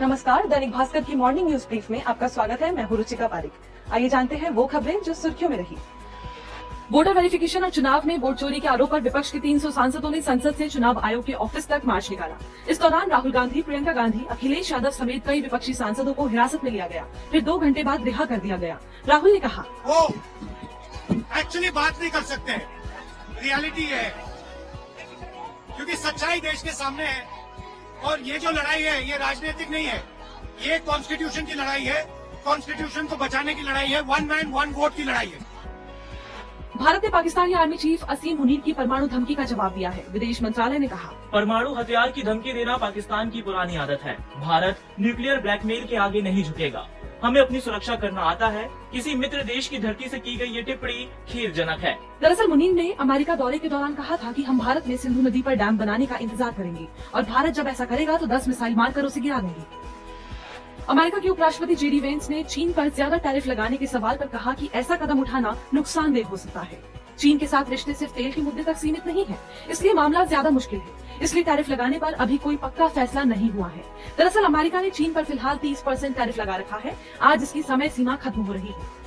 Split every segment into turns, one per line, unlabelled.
नमस्कार, दैनिक भास्कर की morning news brief में आपका स्वागत है। मैं हूं रुचिका पारिक। आइए जानते हैं वो खबरें जो सुर्खियों में रही। वोटर वेरिफिकेशन और चुनाव में वोट चोरी के आरोप पर विपक्ष के 300 सांसदों ने संसद से चुनाव आयोग के ऑफिस तक मार्च निकाला। इस दौरान राहुल गांधी, प्रियंका गांधी, अखिलेश यादव समेत कई विपक्षी सांसदों को हिरासत में लिया गया, फिर 2 घंटे बाद रिहा कर दिया गया। राहुल ने कहा,
वो एक्चुअली बात नहीं कर सकते, रियलिटी है, क्योंकि सच्चाई देश के सामने है। और ये जो लड़ाई है ये राजनीतिक नहीं है, ये कॉन्स्टिट्यूशन की लड़ाई है, कॉन्स्टिट्यूशन को बचाने की लड़ाई है, 1 मैन 1 वोट की लड़ाई है।
भारत ने पाकिस्तानी आर्मी चीफ असीम मुनीर की परमाणु धमकी का जवाब दिया है। विदेश मंत्रालय ने कहा,
परमाणु हथियार की धमकी देना पाकिस्तान की पुरानी आदत है। भारत न्यूक्लियर ब्लैकमेल के आगे नहीं झुकेगा। हमें अपनी सुरक्षा करना आता है। किसी मित्र देश की धरती से की गई ये टिप्पणी खेदजनक है।
दरअसल मुनीर ने अमेरिका दौरे के दौरान कहा था कि हम भारत में सिंधु नदी पर डैम बनाने का इंतजार करेंगे और भारत जब ऐसा करेगा तो 10 मिसाइल मारकर उसे गिरा देंगे। अमेरिका के उपराष्ट्रपति जेडी वेंस ने चीन पर ज्यादा टैरिफ लगाने के सवाल पर कहा कि ऐसा कदम उठाना नुकसानदेह हो सकता है। चीन के साथ रिश्ते सिर्फ तेल के मुद्दे तक सीमित नहीं है, इसलिए मामला ज्यादा मुश्किल है। इसलिए टैरिफ लगाने पर अभी कोई पक्का फैसला नहीं हुआ है। दरअसल अमेरिका ने चीन पर फिलहाल 30% टैरिफ लगा रखा है। आज इसकी समय सीमा खत्म हो रही है।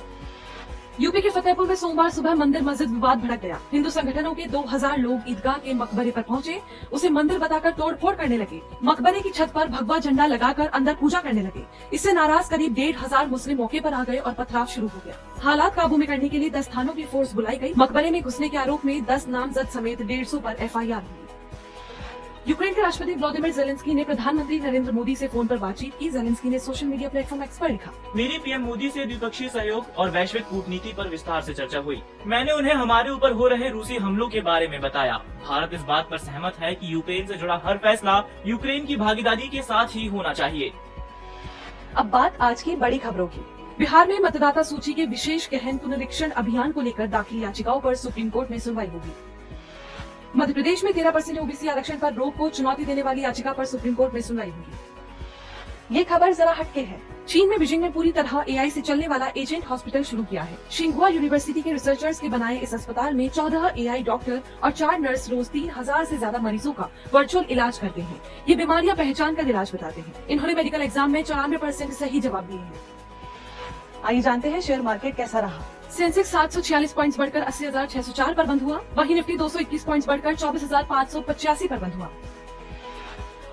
यूपी के फतेहपुर में सोमवार सुबह मंदिर मस्जिद विवाद भड़क गया। हिंदू संगठनों के 2000 लोग ईदगाह के मकबरे पर पहुंचे, उसे मंदिर बताकर तोड़फोड़ करने लगे। मकबरे की छत पर भगवा झंडा लगाकर अंदर पूजा करने लगे। इससे नाराज करीब 1500 मुस्लिम मौके पर आ गए और पथराव शुरू हो गया। हालात काबू में करने के लिए 10 थानों की फोर्स बुलाई गई। मकबरे में घुसने के आरोप में 10 नामजद समेत 150 पर FIR हुई। यूक्रेन के राष्ट्रपति व्लादिमीर ज़ेलेंस्की ने प्रधानमंत्री नरेंद्र मोदी से फोन पर बातचीत की। ज़ेलेंस्की ने सोशल मीडिया प्लेटफॉर्म एक्स पर लिखा,
मेरी पीएम मोदी से द्विपक्षीय सहयोग और वैश्विक कूटनीति पर विस्तार से चर्चा हुई। मैंने उन्हें हमारे ऊपर हो रहे रूसी हमलों के बारे में बताया। भारत इस बात पर सहमत है कि यूक्रेन से जुड़ा हर फैसला यूक्रेन की भागीदारी के साथ ही होना चाहिए।
अब बात आज की बड़ी खबरों की। बिहार में मतदाता सूची के विशेष गहन पुनरीक्षण अभियान को लेकर दाखिल याचिकाओं पर सुप्रीम कोर्ट में सुनवाई होगी। मध्य प्रदेश में 13% ओबीसी आरक्षण पर रोक को चुनौती देने वाली याचिका पर सुप्रीम कोर्ट में सुनवाई होगी। ये खबर जरा हटके है। चीन में बीजिंग में पूरी तरह AI से चलने वाला एजेंट हॉस्पिटल शुरू किया है। शिंगहुआ यूनिवर्सिटी के रिसर्चर्स के बनाए इस अस्पताल में 14 AI डॉक्टर और 4 नर्स रोज 3000 से ज्यादा मरीजों का वर्चुअल इलाज करते हैं। ये बीमारियां पहचान कर इलाज बताते हैं। इन्होंने मेडिकल एग्जाम में 94% सही जवाब दिए हैं। आइए जानते हैं शेयर मार्केट कैसा रहा। सेंसेक्स 746 पॉइंट्स बढ़कर 80,604 पर बंद हुआ। वहीं निफ्टी 221 पॉइंट्स बढ़कर 24,585 पर बंद हुआ।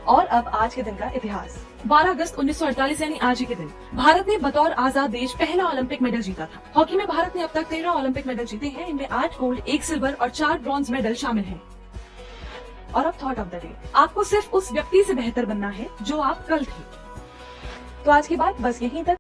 और अब आज के दिन का इतिहास। 12 अगस्त 1948 यानी आज ही के दिन भारत ने बतौर आजाद देश पहला ओलंपिक मेडल जीता था। हॉकी में भारत ने अब तक 13 ओलंपिक मेडल जीते हैं। इनमें 8 गोल्ड, 1 सिल्वर और 4 ब्रॉन्ज मेडल शामिल हैं। और अब थॉट ऑफ द डे, आपको सिर्फ उस व्यक्ति से बेहतर बनना है जो आप कल थे। तो आज की बात बस यहीं तक।